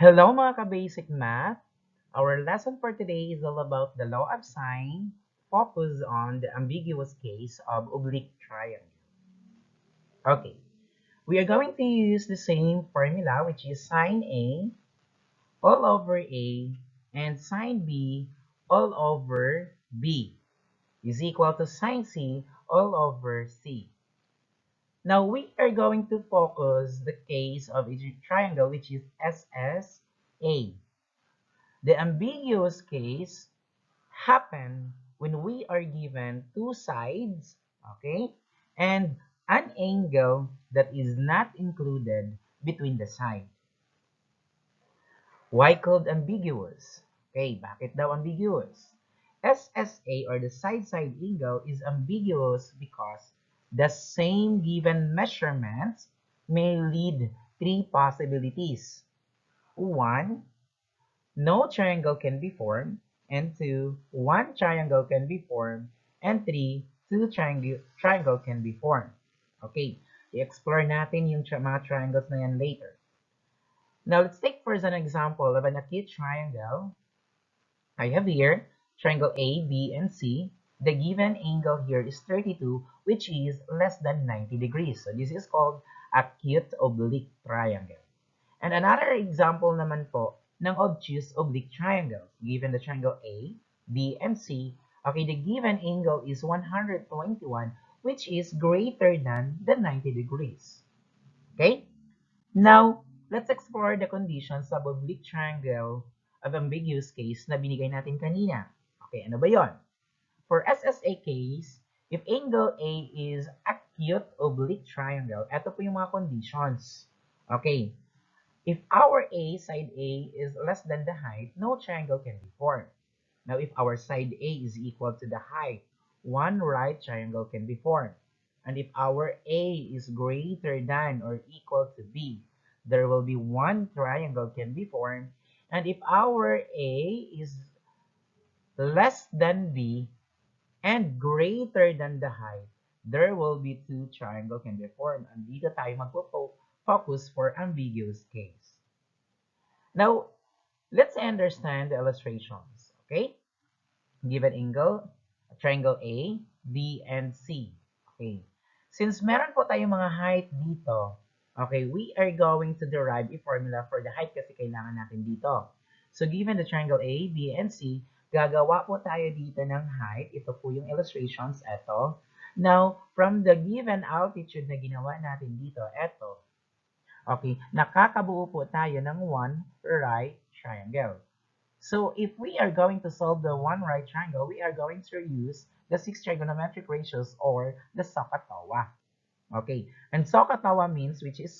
Hello mga ka-basic math! Our lesson for today is all about the law of sine, focus on the ambiguous case of oblique triangle. Okay, we are going to use the same formula which is sine A all over A and sine B all over B is equal to sine C all over C. Now we are going to focus the case of a triangle which is SSA. The ambiguous case happen when we are given two sides, okay, and an angle that is not included between the side. Why called ambiguous? Okay, bakit daw ambiguous? SSA or the side-side angle is ambiguous because the same given measurements may lead three possibilities. One, no triangle can be formed, and two, one triangle can be formed, and three, two triangle can be formed. Okay, i-explore natin yung mga triangles na yan later. Now, let's take first an example of an acute triangle. I have here triangle A, B, and C. The given angle here is 32, which is less than 90 degrees. So this is called acute oblique triangle. And another example naman po ng obtuse oblique triangle. Given the triangle A, B, and C, okay, the given angle is 121, which is greater than the 90 degrees. Okay? Now, let's explore the conditions of oblique triangle of ambiguous case na binigay natin kanina. Okay, ano ba yon? For SSA case, if angle A is acute oblique triangle, ito po yung mga conditions. Okay, if our A, side A, is less than the height, no triangle can be formed. Now, if our side A is equal to the height, one right triangle can be formed. And if our A is greater than or equal to B, there will be one triangle can be formed. And if our A is less than B and greater than the height, there will be two triangle can be formed. And dito tayo magpo-focus for ambiguous case. Now, let's understand the illustrations. Okay? Given angle, triangle A, B, and C. Okay. Since meron po tayong mga height dito, okay, we are going to derive a formula for the height kasi kailangan natin dito. So, given the triangle A, B, and C, gagawa po tayo dito ng height. Ito po yung illustrations. Ito. Now, from the given altitude na ginawa natin dito, ito. Okay, nakakabuo po tayo ng one right triangle. So, if we are going to solve the one right triangle, we are going to use the 6 trigonometric ratios or the SOHCAHTOA. Okay, and SOHCAHTOA means, which is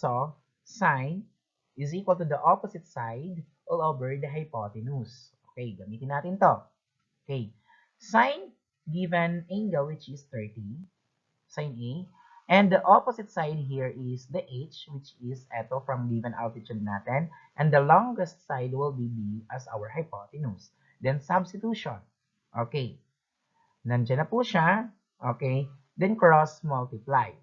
sine is equal to the opposite side all over the hypotenuse. Okay, gamitin natin to. Okay, sine given angle, which is 30, sine A, and the opposite side here is the h, which is eto from given altitude natin. And the longest side will be b as our hypotenuse. Then substitution. Okay. Nandiyan na po siya. Okay. Then cross multiply.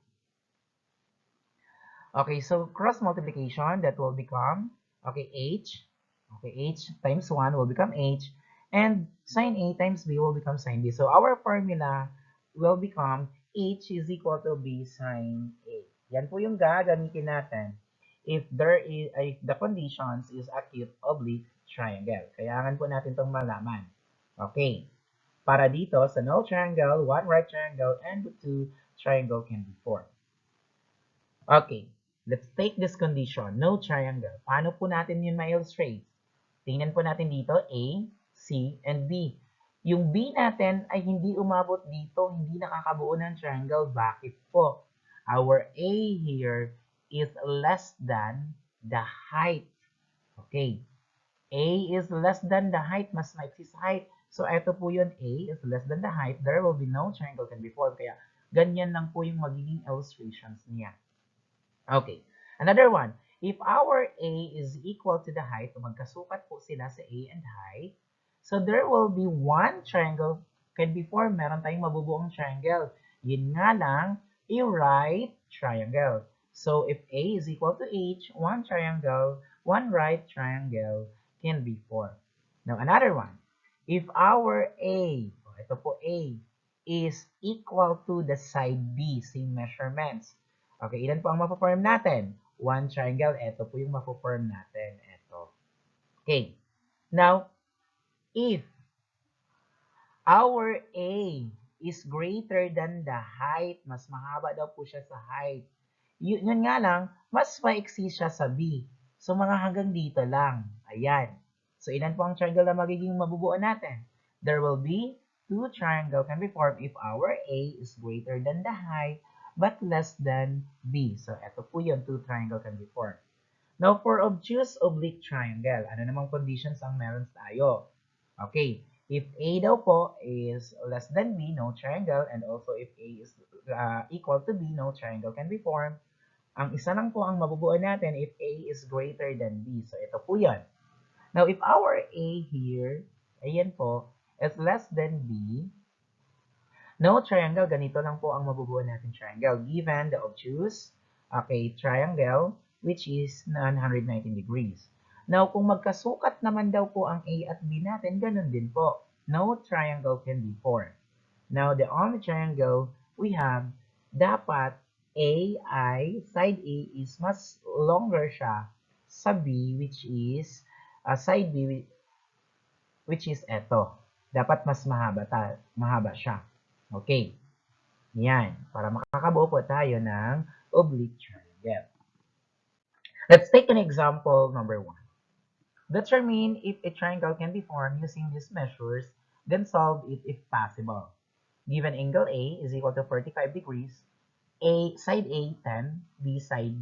Okay, so cross multiplication, that will become, okay, h. Okay, h times 1 will become h. And sine A times b will become sine b. So our formula will become h is equal to b sine A. Yan po yung gagamitin natin if the conditions is acute oblique triangle. Kailangan po natin itong malaman. Okay. Para dito, sa no triangle, one right triangle, and two triangle can be formed. Okay. Let's take this condition, no triangle. Paano po natin yun ma-illustrate? Tingnan po natin dito, A, C, and B. Yung B natin ay hindi umabot dito, hindi nakakabuo ng triangle. Bakit po? Our A here is less than the height. Okay. A is less than the height, mas maiksi sa height. So, ito po yun, A is less than the height. There will be no triangle can be formed. Kaya, ganyan lang po yung magiging illustrations niya. Okay. Another one. If our A is equal to the height, magkasukat po sila sa A and height, so there will be one triangle can be formed. Meron tayong mabubuong triangle. Yun nga lang, a right triangle. So if A is equal to H, one triangle one right triangle can be formed. Now, another one. If our A, ito po A, is equal to the side B, same measurements. Okay, ilan po ang mapoform natin? One triangle, ito po yung mapoform natin. Ito. Okay. Now, if our A is greater than the height, mas mahaba daw po siya sa height. Yun nga lang, mas maiksi siya sa B. So, mga hanggang dito lang. Ayan. So, ilan po ang triangle na magiging mabubuo natin? There will be two triangle can be formed if our A is greater than the height but less than B. So, ito po yun, two triangle can be formed. Now, for obtuse oblique triangle, ano namang conditions ang meron tayo? Okay, if A daw po is less than B, no triangle, and also if A is equal to B, no triangle can be formed. Ang isa lang po ang mabubuo natin if A is greater than B. So, ito po yan. Now, if our A here, ayan po, is less than B, no triangle, ganito lang po ang mabubuo natin triangle given the obtuse, okay, triangle which is 919 degrees. Now, kung magkasukat naman daw po ang A at B natin, ganun din po. No triangle can be formed. Now, the only triangle we have, dapat side A is mas longer siya sa B which is, side B which is eto. Dapat mas mahaba siya. Okay. Yan. Para makakabuo po tayo ng oblique triangle. Let's take an example number 1. Determine if a triangle can be formed using these measures, then solve it if possible. Given angle A is equal to 45 degrees, side A 10, B side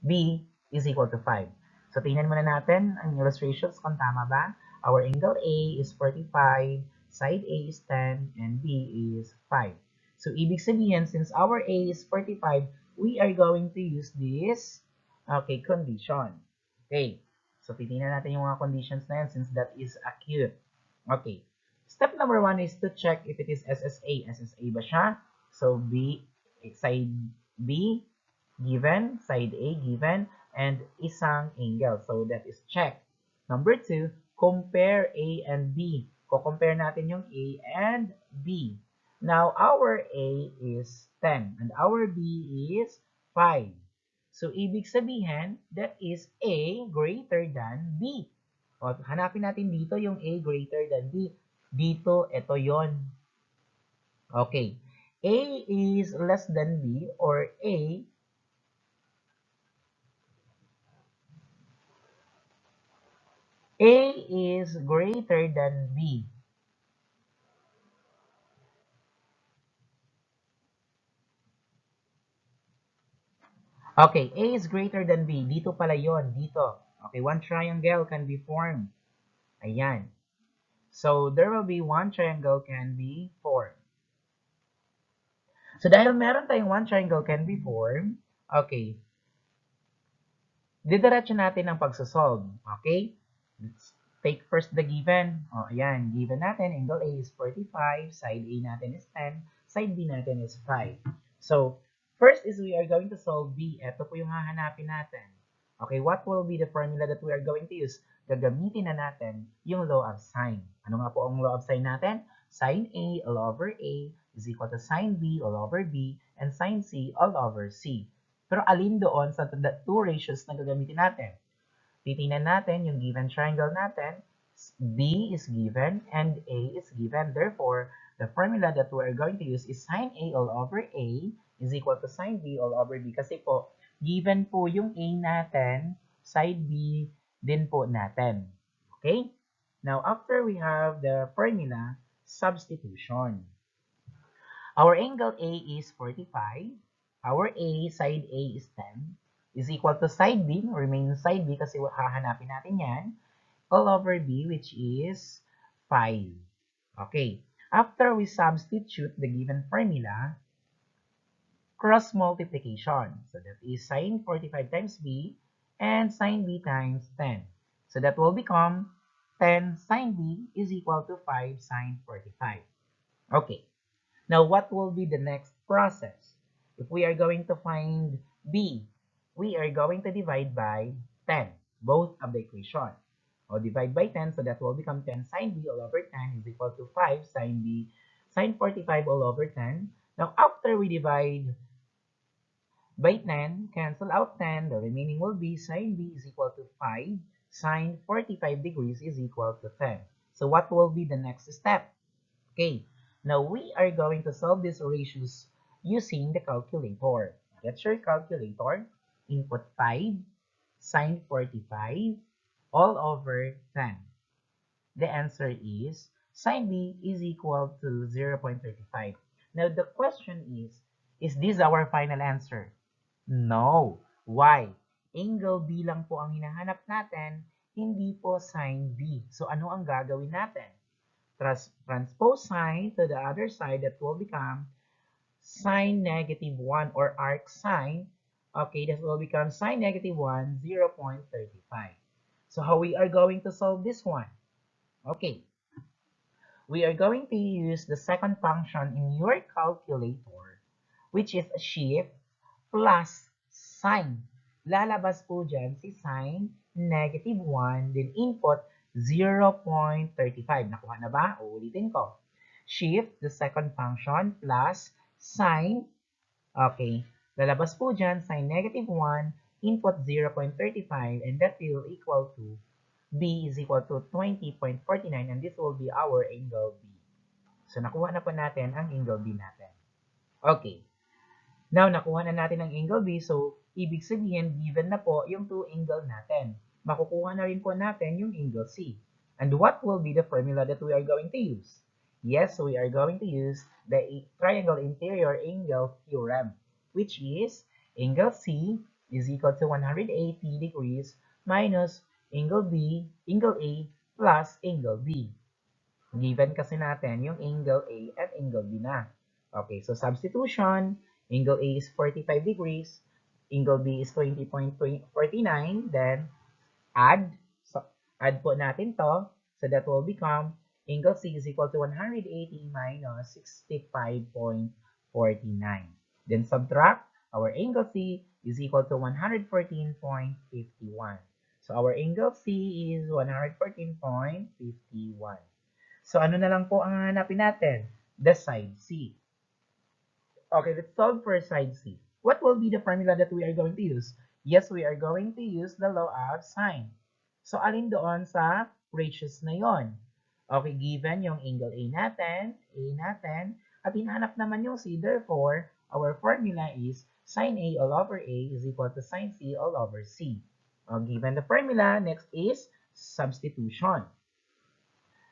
B is equal to 5. So, tingnan muna natin ang illustrations kung tama ba. Our angle A is 45, side A is 10, and B is 5. So, ibig sabihin, since our A is 45, we are going to use this, okay, condition. Okay. So, titingnan natin yung mga conditions na yan since that is acute. Okay. Step number 1 is to check if it is SSA. SSA ba siya? So, side B, given, side A, given, and isang angle. So, that is check. Number 2, compare A and B. Ko-compare natin yung A and B. Now, our A is 10 and our B is 5. So, ibig sabihin, that is A greater than B. O, hanapin natin dito yung A greater than B. Dito, ito yon. Okay. A is less than B or A is greater than B. Okay, A is greater than B. Dito pala yon, dito. Okay, one triangle can be formed. Ayan. So, there will be one triangle can be formed. So, dahil meron tayong one triangle can be formed, okay, didiretso natin ang pagsasolve. Okay? Let's take first the given. O, ayan, given natin, angle A is 45, side A natin is 10, side B natin is 5. So, first is we are going to solve B. Ito po yung hahanapin natin. Okay, what will be the formula that we are going to use? Gagamitin na natin yung law of sine. Ano nga po ang law of sine natin? Sine A all over A is equal to sine B all over B and sine C all over C. Pero alin doon sa two ratios na gagamitin natin? Titingnan natin yung given triangle natin. B is given and A is given. Therefore, the formula that we are going to use is sine A all over A is equal to sine B all over B. Kasi po, given po yung A natin, side B din po natin. Okay? Now, after we have the formula, substitution. Our angle A is 45. Our A, side A is 10, is equal to side B, remain side B kasi hahanapin natin yan, all over B, which is 5. Okay. After we substitute the given formula, cross multiplication. So that is sine 45 times B and sine B times 10. So that will become 10 sine B is equal to 5 sine 45. Okay. Now, what will be the next process? If we are going to find B, we are going to divide by 10. both of the equation. O divide by 10, so that will become 10 sine B all over 10 is equal to 5 sine B sine 45 all over 10. Now, after we divide by 10, cancel out 10, the remaining will be sine B is equal to 5 sine 45 degrees is equal to 10. So what will be the next step? Okay, now we are going to solve these ratios using the calculator. Get your calculator, input 5 sine 45 all over 10. The answer is sine B is equal to 0.35. Now the question is this our final answer? No. Why? Angle B lang po ang hinahanap natin, hindi po sine B. So ano ang gagawin natin? Transpose sine to the other side, that will become sine negative 1 or arc sine. Okay, that will become sine negative 1, 0.35. So how we are going to solve this one? Okay, we are going to use the second function in your calculator, which is shift plus sine. Lalabas po dyan si sine negative 1, then input 0.35. Nakuha na ba? Uulitin ko. Shift the second function plus sine. Okay. Lalabas po dyan sine negative 1, input 0.35, and that will equal to B is equal to 20.49, and this will be our angle B. So, nakuha na po natin ang angle B natin. Okay. Now, nakuha na natin ang angle B. So, ibig sabihin, given na po yung two angle natin. Makukuha na rin po natin yung angle C. And what will be the formula that we are going to use? Yes, we are going to use the triangle interior angle theorem, which is angle C is equal to 180 degrees minus angle A plus angle B. Given kasi natin yung angle A at angle B na. Okay, so substitution, angle A is 45 degrees, angle B is 20.49, then add, so add po natin to, so that will become angle C is equal to 180 minus 65.49. Then subtract, our angle C is equal to 114.51. So our angle C is 114.51. So ano na lang po ang hanapin natin? The side C. Okay, let's solve for side C. What will be the formula that we are going to use? Yes, we are going to use the law of sine. So alin doon sa ratios na yon? Okay, given yung angle A natin, at hinahanap naman yung C, therefore, our formula is sine A all over A is equal to sine C all over C. Given the formula, next is substitution.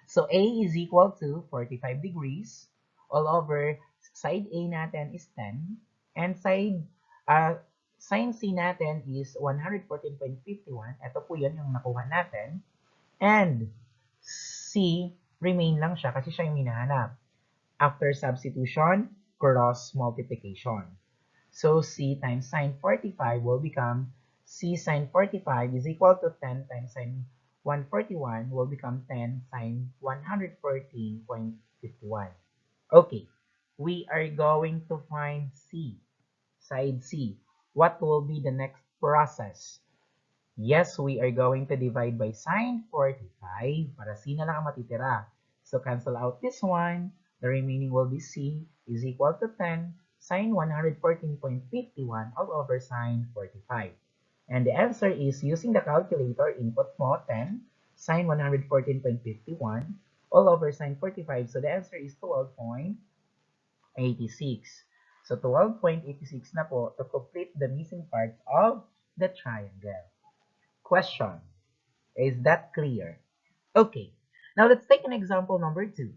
So A is equal to 45 degrees all over side A natin is 10 and sine C natin is 114.51. Ito po yun yung nakuha natin. And C, remain lang siya kasi siya yung hinahanap. After substitution, cross multiplication. So C times sine 45 will become C sine 45 is equal to 10 times sine 141 will become 10 sine 114.51. Okay, we are going to find C, side C. What will be the next process? Yes, we are going to divide by sine 45 para C na lang ang matitira. So cancel out this one. The remaining will be C is equal to 10 sine 114.51 all over sine 45. And the answer is using the calculator, input mo 10 sine 114.51 all over sine 45. So the answer is 12.86. So 12.86 na po to complete the missing parts of the triangle. Question. Is that clear? Okay. Now let's take an example number 2.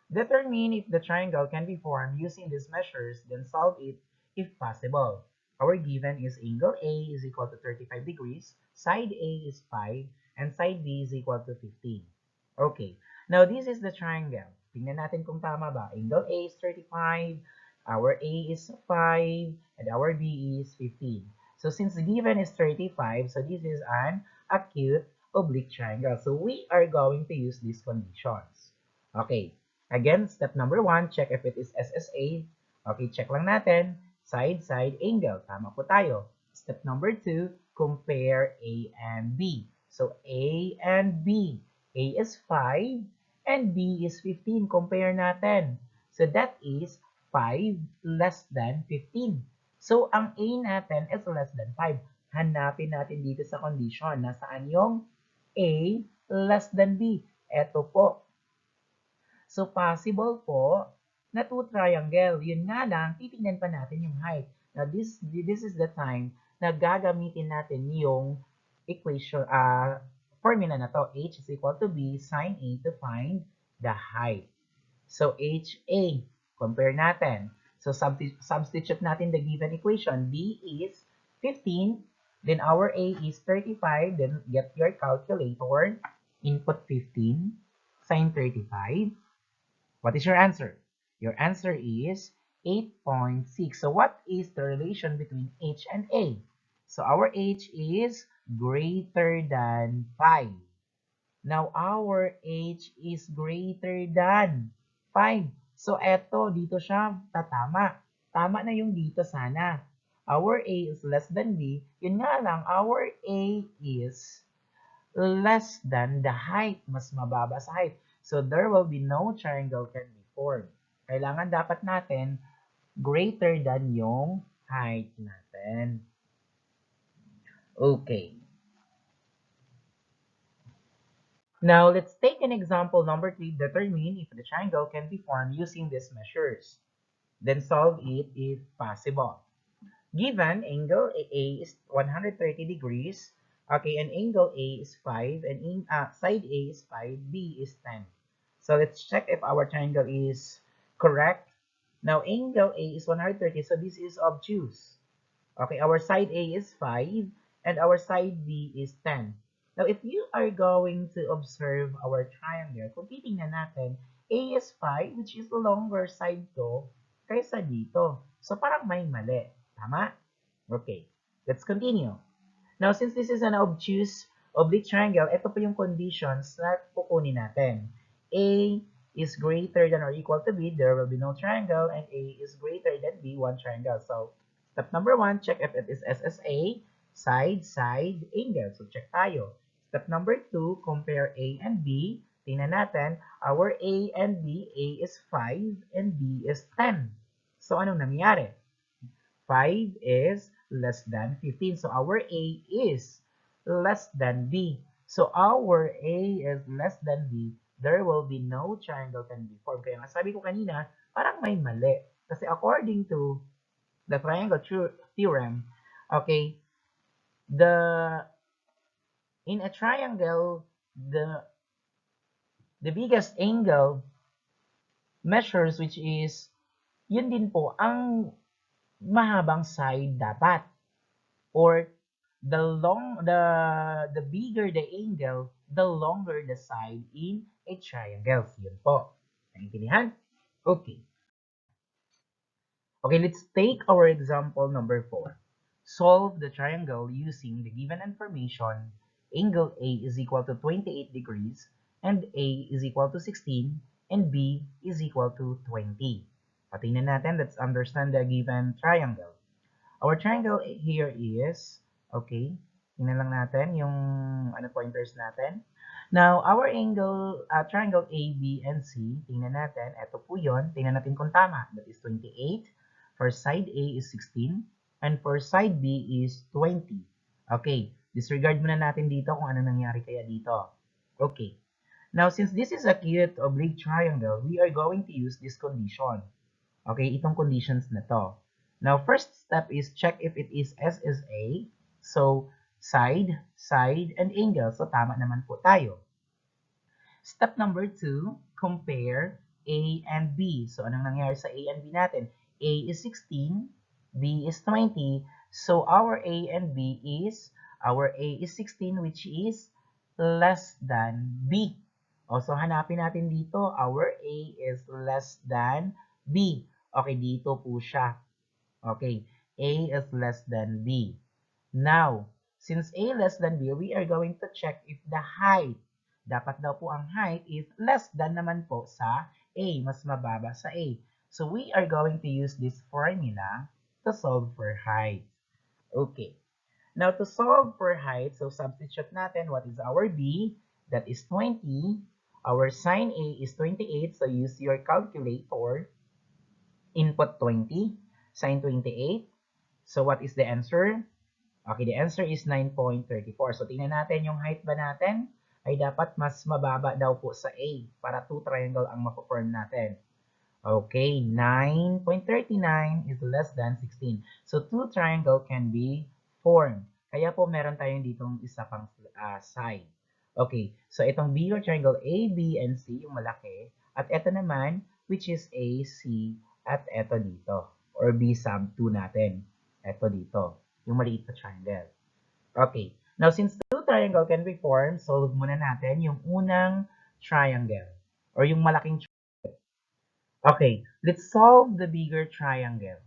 Determine if the triangle can be formed using these measures, then solve it if possible. Our given is angle A is equal to 35 degrees, side A is 5, and side B is equal to 15. Okay, now this is the triangle. Tingnan natin kung tama ba. Angle A is 35, our A is 5, and our B is 15. So since the given is 35, so this is an acute oblique triangle. So we are going to use these conditions. Okay. Again, step number 1, check if it is SSA. Okay, check lang natin. Side, angle. Tama po tayo. Step number 2, compare A and B. So A and B. A is 5 and B is 15. Compare natin. So that is 5 less than 15. So ang A natin is less than 5. Hanapin natin dito sa condition. Nasaan yung A less than B? Eto po. So, possible po na two triangle. Yun nga lang, titingnan pa natin yung height. Now, this is the time na gagamitin natin yung equation, formula na to. H is equal to B sine A to find the height. So, HA, compare natin. So, substitute natin the given equation. B is 15, then our A is 35, then get your calculator, input 15, sine 35. What is your answer? Your answer is 8.6. So what is the relation between H and A? So our H is greater than 5. Now our H is greater than 5. So eto, dito siya tatama. Tama na yung dito sana. Our A is less than B. Yun nga lang, our A is less than the height. Mas mababa sa height. So, there will be no triangle can be formed. Kailangan dapat natin greater than yung height natin. Okay. Now, let's take an example number 3. Determine if the triangle can be formed using these measures. Then solve it if possible. Given angle A is 130 degrees, okay, and angle A is 5, and side A is 5, B is 10. So let's check if our triangle is correct. Now angle A is 130, so this is obtuse. Okay, our side A is 5, and our side B is 10. Now if you are going to observe our triangle, kung titingnan natin, A is 5, which is the longer side to, kaysa dito. So parang may mali. Tama? Okay. Let's continue. Now, since this is an obtuse oblique triangle, ito po yung conditions na kukunin natin. A is greater than or equal to B, there will be no triangle, and A is greater than B, one triangle. So, step number 1, check if it is SSA, side, side, angle. So, check tayo. Step number 2, compare A and B. Tingnan natin, our A and B, A is 5 and B is 10. So, anong nangyari? 5 is less than 15. So, our A is less than B. So, our A is less than B. There will be no triangle can be formed. Kaya nga sabi ko kanina, parang may mali. Kasi according to the triangle theorem, okay, in a triangle, the biggest angle measures, which is, yun din po ang mahabang side dapat, or the bigger the angle, the longer the side in a triangle. Yun po. Naintindihan? Okay. Okay, let's take our example number 4. Solve the triangle using the given information. Angle A is equal to 28 degrees, and A is equal to 16, and B is equal to 20. Patingnan natin, let's understand the given triangle. Our triangle here is, okay, tingnan lang natin yung pointers natin. Now, our triangle A, B, and C, tingnan natin, ito po yun, tingnan natin kung tama. That is 28, for side A is 16, and for side B is 20. Okay, disregard muna natin dito kung ano nangyari kaya dito. Okay, now since this is a acute oblique triangle, we are going to use this condition. Okay, itong conditions na to. Now, first step is check if it is SSA. So, side, side, and angle. So, tama naman po tayo. Step number 2, compare A and B. So, anong nangyari sa A and B natin? A is 16, B is 20. So, our A is 16, which is less than B. So, hanapin natin dito, our A is less than B. Okay, dito po siya. Okay, A is less than B. Now, since A less than B, we are going to check if the height, dapat daw po ang height is less than naman po sa A, mas mababa sa A. So, we are going to use this formula to solve for height. Okay. Now, to solve for height, so substitute natin what is our B, that is 20. Our sine A is 28, so use your calculator. Input 20, sine 28. So what is the answer? Okay, the answer is 9.34. So tingnan natin yung height ba natin ay dapat mas mababa daw po sa A para 2 triangle ang ma-form natin. Okay, 9.39 is less than 16. So 2 triangle can be formed. Kaya po meron tayong ditong isa pang side. Okay, so itong bigger triangle A, B, and C yung malaki. At ito naman, which is A, C, at ito dito. Or B sub 2 natin. Ito dito. Yung maliit na triangle. Okay. Now, since two triangle can be formed, solve muna natin yung unang triangle. Or yung malaking triangle. Okay. Let's solve the bigger triangle.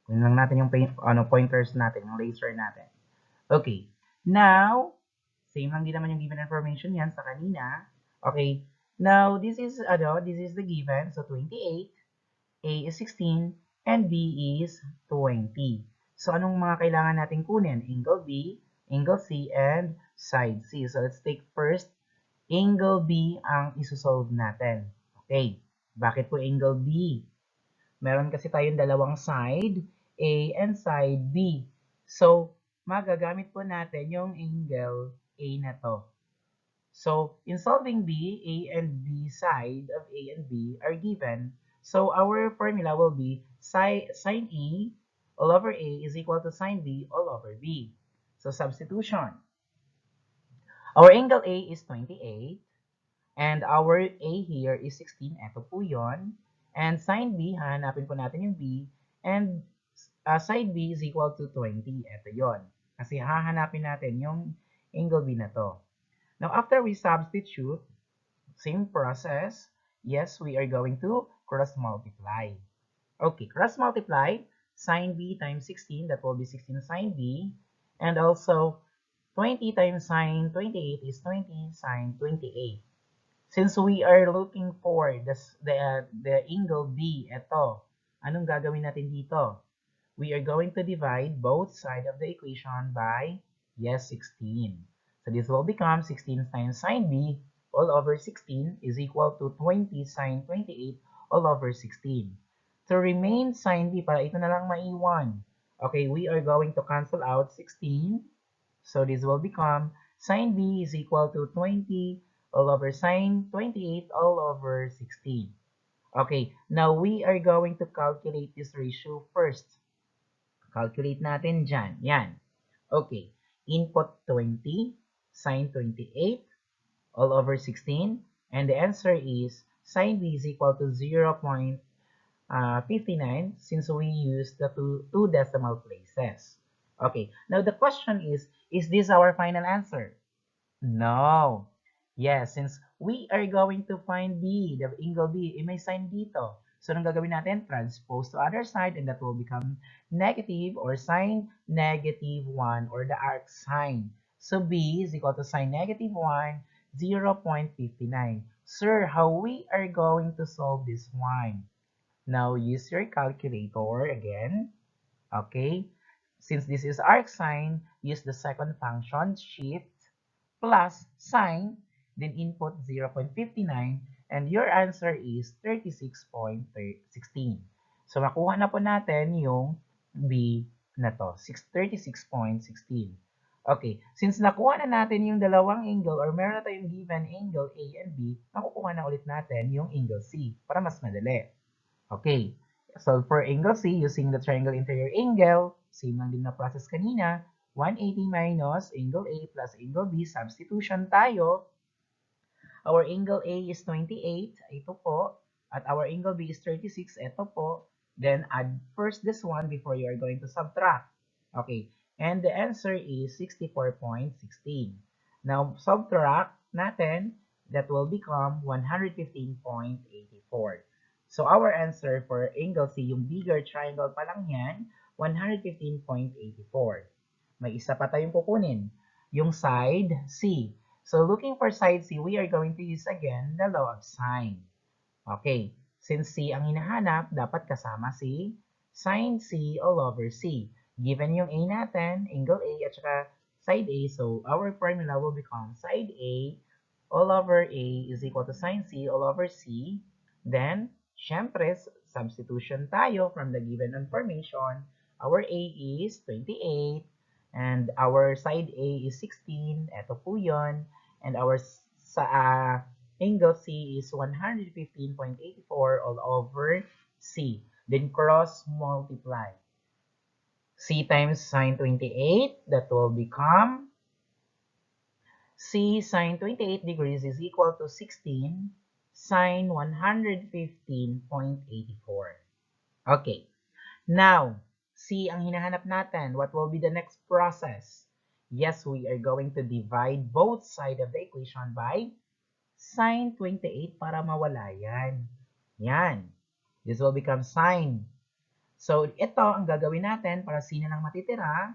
Kunin lang natin yung pointers natin, yung laser natin. Okay. Now, same lang din naman yung given information yan sa kanina. Okay. Now, this is the given. So, 28. A is 16, and B is 20. So, anong mga kailangan natin kunin? Angle B, angle C, and side C. So, let's take first, angle B ang isosolve natin. Okay, bakit po angle B? Meron kasi tayong dalawang side, A and side B. So, magagamit po natin yung angle A na to. So, in solving B, A and B side of A and B are given. So, our formula will be sine A all over A is equal to sine B all over B. So, substitution. Our angle A is 28. And our A here is 16. Ito po yun. And sine B, hanapin po natin yung B. And side B is equal to 20. Ito yon. Kasi hahanapin natin yung angle B na to. Now, after we substitute, same process. Yes, we are going to cross multiply. Okay, cross multiply. Sine B times 16, that will be 16 sine B. And also, 20 times sine 28 is 20 sine 28. Since we are looking for the angle B, ito, anong gagawin natin dito? We are going to divide both sides of the equation by, yes, 16. So this will become 16 times sine B all over 16 is equal to 20 sine 28 all over 16. To remain sine B, para ito na lang maiwan. Okay, we are going to cancel out 16. So this will become sine B is equal to 20 all over sine 28 all over 16. Okay, now we are going to calculate this ratio first. Calculate natin dyan. Yan. Okay, input 20, sine 28 all over 16. And the answer is sine B is equal to 0.59 since we use the two decimal places. Okay, now the question is this our final answer? No. Yes, since we are going to find B, the angle B, may sign dito. So, anong gagawin natin? Transpose to other side and that will become negative or sine negative 1 or the arc sine. So, B is equal to sine negative 1, 0.59. Sir, how we are going to solve this one? Now, use your calculator again. Okay? Since this is arc sine, use the second function, shift plus sine, then input 0.59, and your answer is 36.16. So, makuha na po natin yung B na to, 36.16. Okay, since nakuha na natin yung dalawang angle or meron na tayong given angle A and B, makukuha na ulit natin yung angle C para mas madali. Okay, so for angle C, using the triangle interior angle, same lang din na process kanina, 180 minus angle A plus angle B, substitution tayo. Our angle A is 28, ito po. At our angle B is 36, ito po. Then add first this one before you are going to subtract. Okay, and the answer is 64.16. Now, subtract natin, that will become 115.84. So, our answer for angle C, yung bigger triangle pa lang yan, 115.84. May isa pa tayong kukunin, yung side C. So, looking for side C, we are going to use again the law of sine. Okay. Since C ang hinahanap, dapat kasama si sin C all over C. Given yung A natin, angle A at saka side A, so our formula will become side A all over A is equal to sin C all over C. Then, syempre, substitution tayo from the given information. Our A is 28 and our side A is 16. Ito po yun. And our angle C is 115.84 all over C. Then cross multiply. C times sine 28, that will become C sine 28 degrees is equal to 16 sine 115.84. Okay. Now, C ang hinahanap natin. What will be the next process? Yes, we are going to divide both sides of the equation by sine 28 para mawala yan. Yan. This will become sine. So, ito ang gagawin natin para C na lang matitira.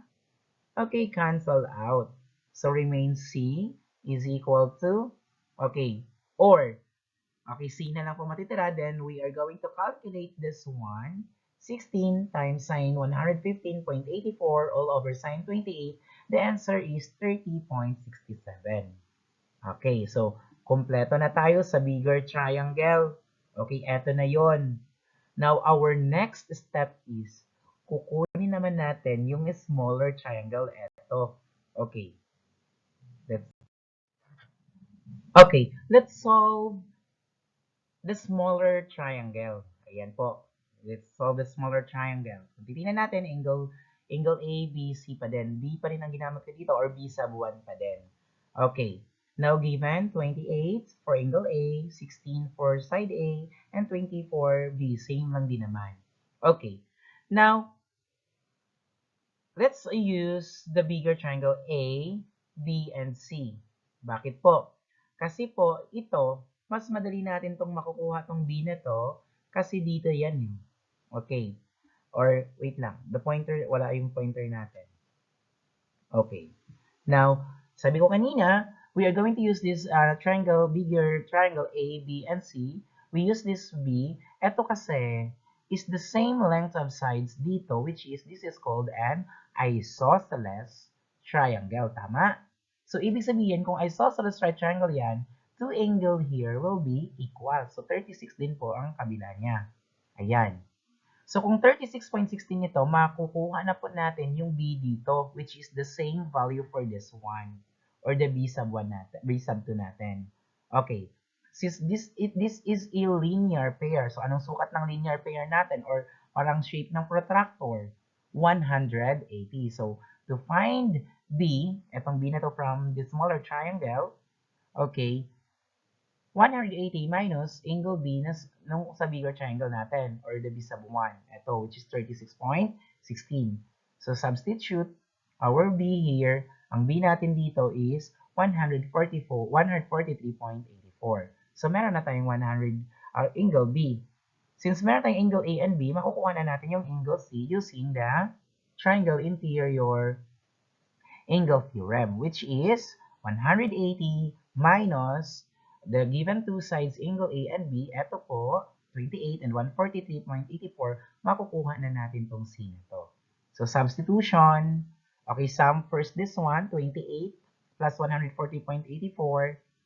Okay, cancel out. So, remains C is equal to, okay, okay, C na lang po matitira. Then, we are going to calculate this one. 16 times sine 115.84 all over sine 28. The answer is 30.67. Okay, so, kompleto na tayo sa bigger triangle. Okay, eto na yon. Now, our next step is, kukunin naman natin yung smaller triangle. Eto. Okay. Let's solve the smaller triangle. Ayan po. Let's solve the smaller triangle. Kung titingnan natin, angle A, B, C pa din. B pa rin ang ginamit ko dito or B sub 1 pa din. Okay. Now given 28 for angle A, 16 for side A, and 20 for B. Same lang din naman. Okay. Now, let's use the bigger triangle A, B, and C. Bakit po? Kasi po, ito, mas madali natin itong makukuha itong B na to kasi dito yan. Okay. Or, wait lang. The pointer, wala yung pointer natin. Okay. Now, sabi ko kanina, we are going to use this triangle, bigger triangle A, B, and C. We use this B. Ito kasi is the same length of sides dito, which is, this is called an isosceles triangle. Tama? So, ibig sabihin, kung isosceles triangle yan, two angle here will be equal. So, 36 din po ang kabila niya. Ayan. So, kung 36.16 ito, makukuha na po natin yung B dito, which is the same value for this one, or the B sub 1 natin, B sub 2 natin. Okay. Since this is a linear pair, so anong sukat ng linear pair natin, or parang shape ng protractor? 180. So, to find B, etong B na to from the smaller triangle, okay, 180 minus angle B nung sa bigger triangle natin, or the B sub 1. Ito, which is 36.16. So, substitute our B here. Ang B natin dito is 143.84. So, meron na tayong 100 angle B. Since meron tayong angle A and B, makukuha na natin yung angle C using the triangle interior angle theorem, which is 180 minus the given two sides angle A and B. Ito po, 28 and 143.84, makukuha na natin tong C na to. So, substitution. Okay, sum first this one, 28 plus 140.84.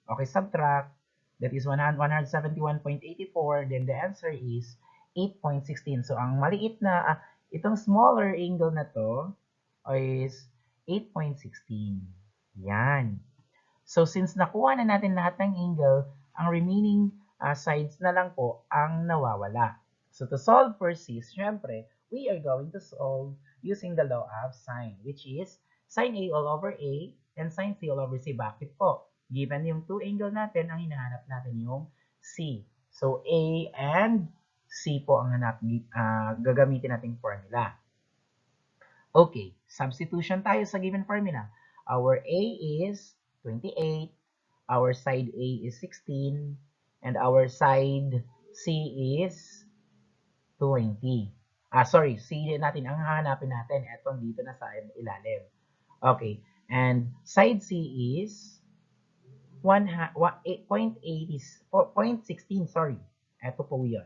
Okay, subtract. That is 171.84. Then the answer is 8.16. So, ang maliit na, itong smaller angle na to is 8.16. Yan. So, since nakuha na natin lahat ng angle, ang remaining sides na lang po ang nawawala. So, to solve for C, syempre, we are going to solve using the law of sine, which is sine A all over A and sine C all over C. Bakit po? Given yung two angle natin, ang hinahanap natin yung C. So, A and C po ang gagamitin nating formula. Okay, substitution tayo sa given formula. Our A is 28, our side A is 16, and our side C is 20. Sorry, C natin ang hahanapin natin. Etong dito na sa ilalim. Okay, and side C is 0.16, sorry. Ito po yun.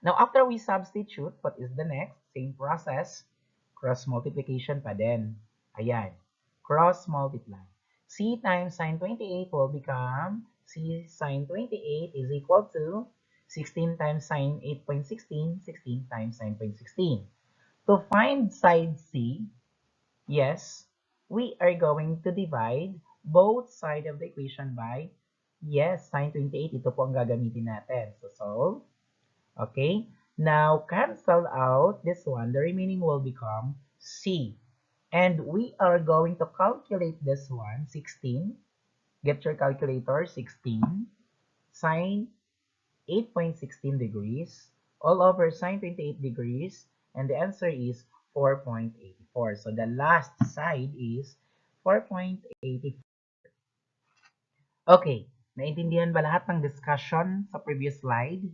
Now, after we substitute, what is the next? Same process. Cross multiplication pa din. Ayan. Cross multiply. C times sine 28 will become C sine 28 is equal to 16 times sine 8.16, 16 times sine 0.16. To find side C, yes, we are going to divide both sides of the equation by, yes, sine 28. Ito po ang gagamitin natin. So, solve. Okay? Now, cancel out this one. The remaining will become C. And we are going to calculate this one, 16. Get your calculator, 16. Sine 8.16 degrees all over sine 28 degrees. And the answer is 4.84. So the last side is 4.84. Okay, naintindihan ba lahat ng discussion sa previous slide?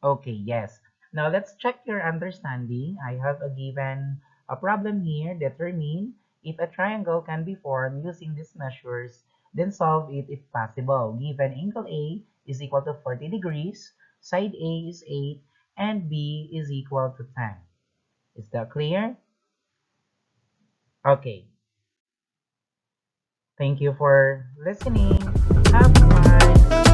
Okay, yes. Now let's check your understanding. I have given a problem here. Determine if a triangle can be formed using these measures, then solve it if possible. Given angle A is equal to 40 degrees, side A is 8, and B is equal to 10. Is that clear? Okay. Thank you for listening. Have fun.